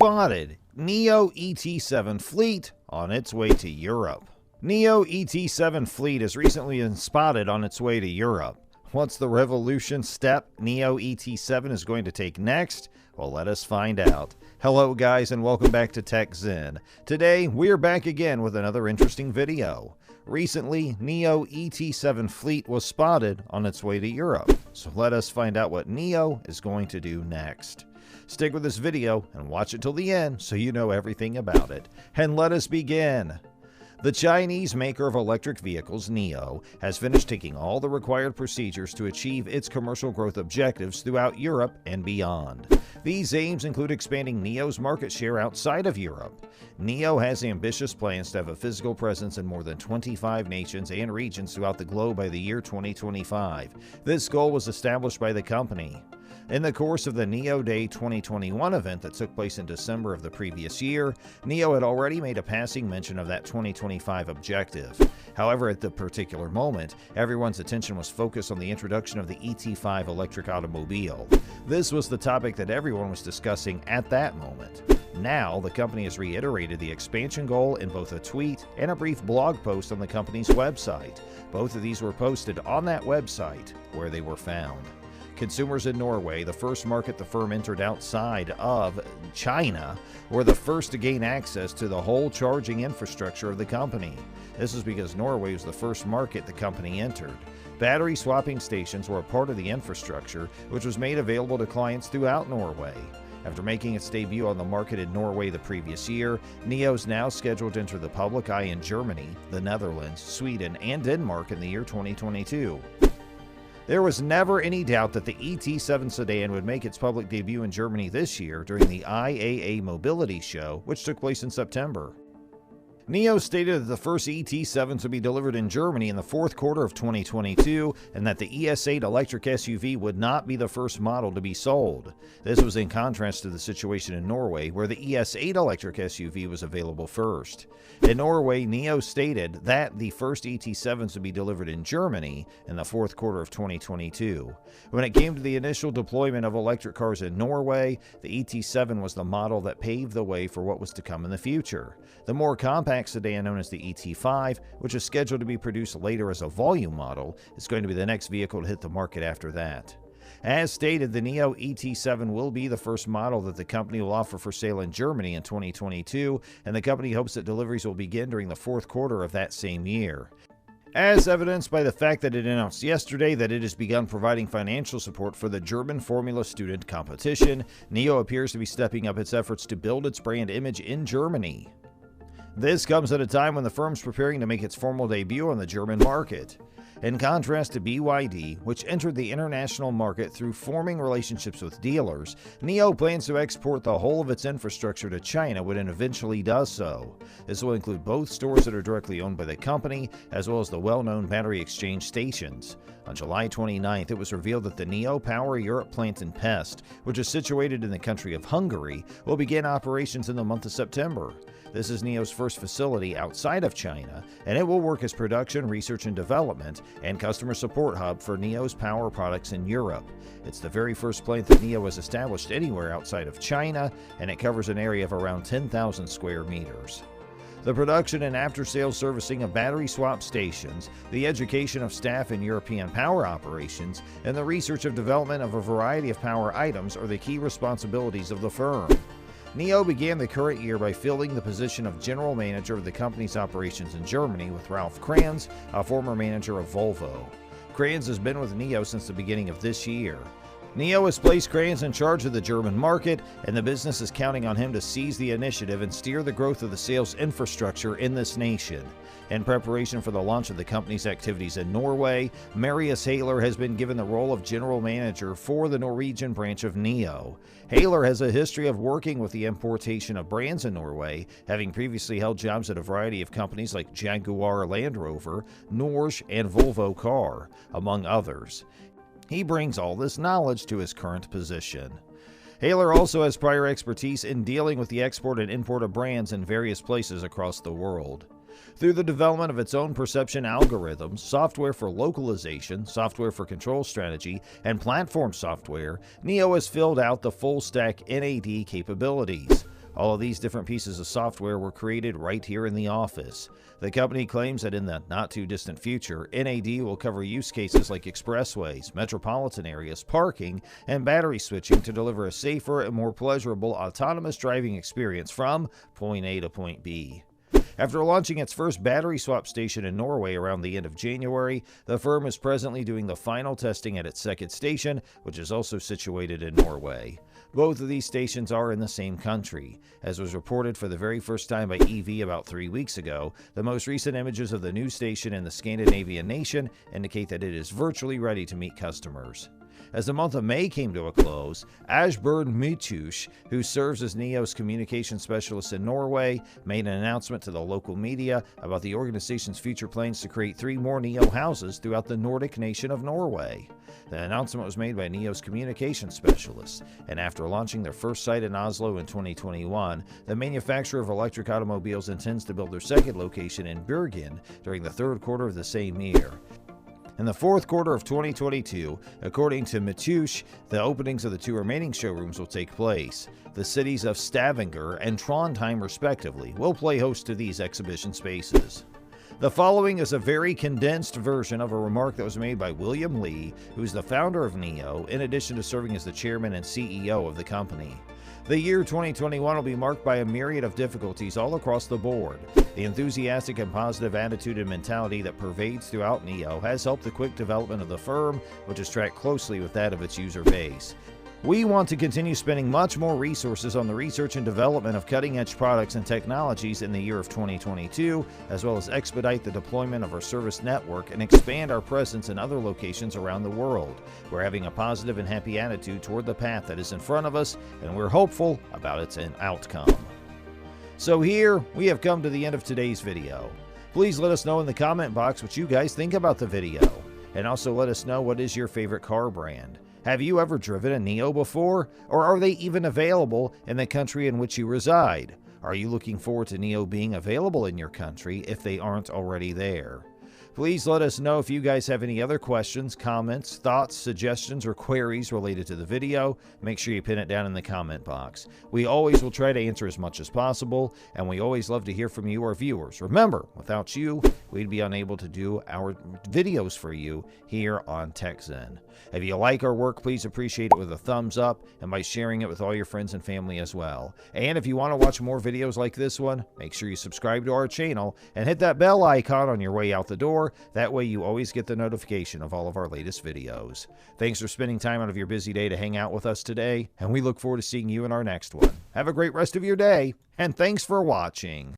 spotted NIO ET7 Fleet on its way to Europe. NIO ET7 Fleet has recently been spotted on its way to Europe. What's the revolution step NIO ET7 is going to take next? Well, let us find out. Hello guys, and welcome back to TechZen. Today, we're back again with another interesting video. Recently, NIO ET7 Fleet was spotted on its way to Europe. So let us find out what NIO is going to do next. Stick with this video and watch it till the end so you know everything about it. And let us begin. The Chinese maker of electric vehicles, NIO, has finished taking all the required procedures to achieve its commercial growth objectives throughout Europe and beyond. These aims include expanding NIO's market share outside of Europe. NIO has ambitious plans to have a physical presence in more than 25 nations and regions throughout the globe by the year 2025. This goal was established by the company. In the course of the NIO Day 2021 event that took place in December of the previous year, NIO had already made a passing mention of that 2025 objective. However, at the particular moment, everyone's attention was focused on the introduction of the ET5 electric automobile. This was the topic that everyone was discussing at that moment. Now, the company has reiterated the expansion goal in both a tweet and a brief blog post on the company's website. Both of these were posted on that website where they were found. Consumers in Norway, the first market the firm entered outside of China, were the first to gain access to the whole charging infrastructure of the company. This is because Norway was the first market the company entered. Battery swapping stations were a part of the infrastructure, which was made available to clients throughout Norway. After making its debut on the market in Norway the previous year, NIO is now scheduled to enter the public eye in Germany, the Netherlands, Sweden, and Denmark in the year 2022. There was never any doubt that the ET7 sedan would make its public debut in Germany this year during the IAA Mobility Show, which took place in September. NIO stated that the first ET7s would be delivered in Germany in the fourth quarter of 2022 and that the ES8 electric SUV would not be the first model to be sold. This was in contrast to the situation in Norway, where the ES8 electric SUV was available first. In Norway, NIO stated that the first ET7s would be delivered in Germany in the fourth quarter of 2022. When it came to the initial deployment of electric cars in Norway, the ET7 was the model that paved the way for what was to come in the future. The more compact sedan known as the ET5, which is scheduled to be produced later as a volume model, is going to be the next vehicle to hit the market after that. As stated, the NIO ET7 will be the first model that the company will offer for sale in Germany in 2022, and the company hopes that deliveries will begin during the fourth quarter of that same year. As evidenced by the fact that it announced yesterday that it has begun providing financial support for the German Formula Student competition, NIO appears to be stepping up its efforts to build its brand image in Germany. This comes at a time when the firm's preparing to make its formal debut on the German market. In contrast to BYD, which entered the international market through forming relationships with dealers, NIO plans to export the whole of its infrastructure to China when it eventually does so. This will include both stores that are directly owned by the company, as well as the well-known battery exchange stations. On July 29th, it was revealed that the Nio Power Europe plant in Pest, which is situated in the country of Hungary, will begin operations in the month of September. This is NIO's first facility outside of China, and it will work as production, research and development, and customer support hub for NIO's power products in Europe. It's the very first plant that NIO has established anywhere outside of China, and it covers an area of around 10,000 square meters. The production and after-sales servicing of battery swap stations, the education of staff in European power operations, and the research and development of a variety of power items are the key responsibilities of the firm. NIO began the current year by filling the position of general manager of the company's operations in Germany with Ralph Kranz, a former manager of Volvo. Kranz has been with NIO since the beginning of this year. NIO has placed Kranz in charge of the German market, and the business is counting on him to seize the initiative and steer the growth of the sales infrastructure in this nation. In preparation for the launch of the company's activities in Norway, Marius Haler has been given the role of general manager for the Norwegian branch of NIO. Haler has a history of working with the importation of brands in Norway, having previously held jobs at a variety of companies like Jaguar Land Rover, Norge, and Volvo Car, among others. He brings all this knowledge to his current position. Haler also has prior expertise in dealing with the export and import of brands in various places across the world. Through the development of its own perception algorithms, software for localization, software for control strategy, and platform software, NIO has filled out the full-stack NAD capabilities. All of these different pieces of software were created right here in the office. The company claims that in the not-too-distant future, NAD will cover use cases like expressways, metropolitan areas, parking, and battery switching to deliver a safer and more pleasurable autonomous driving experience from point A to point B. After launching its first battery swap station in Norway around the end of January, the firm is presently doing the final testing at its second station, which is also situated in Norway. Both of these stations are in the same country. As was reported for the very first time by EV about 3 weeks ago, the most recent images of the new station in the Scandinavian nation indicate that it is virtually ready to meet customers. As the month of May came to a close, Asbjørn Mytush, who serves as NIO's communication specialist in Norway, made an announcement to the local media about the organization's future plans to create 3 more NIO houses throughout the Nordic nation of Norway. The announcement was made by NIO's communication specialists, and after launching their first site in Oslo in 2021, the manufacturer of electric automobiles intends to build their second location in Bergen during the third quarter of the same year. In the fourth quarter of 2022, according to Mytush, the openings of the 2 remaining showrooms will take place. The cities of Stavanger and Trondheim, respectively, will play host to these exhibition spaces. The following is a very condensed version of a remark that was made by William Lee, who is the founder of NIO, in addition to serving as the chairman and CEO of the company. The year 2021 will be marked by a myriad of difficulties all across the board. The enthusiastic and positive attitude and mentality that pervades throughout NIO has helped the quick development of the firm, which is tracked closely with that of its user base. We want to continue spending much more resources on the research and development of cutting-edge products and technologies in the year of 2022, as well as expedite the deployment of our service network and expand our presence in other locations around the world. We're having a positive and happy attitude toward the path that is in front of us, and we're hopeful about its outcome. So here, we have come to the end of today's video. Please let us know in the comment box what you guys think about the video, and also let us know what is your favorite car brand. Have you ever driven a NIO before, or are they even available in the country in which you reside? Are you looking forward to NIO being available in your country if they aren't already there? Please let us know if you guys have any other questions, comments, thoughts, suggestions, or queries related to the video. Make sure you pin it down in the comment box. We always will try to answer as much as possible, and we always love to hear from you, our viewers. Remember, without you, we'd be unable to do our videos for you here on TechZen. If you like our work, please appreciate it with a thumbs up and by sharing it with all your friends and family as well. And if you want to watch more videos like this one, make sure you subscribe to our channel and hit that bell icon on your way out the door. That way you always get the notification of all of our latest videos. Thanks for spending time out of your busy day to hang out with us today, and we look forward to seeing you in our next one. Have a great rest of your day, and thanks for watching.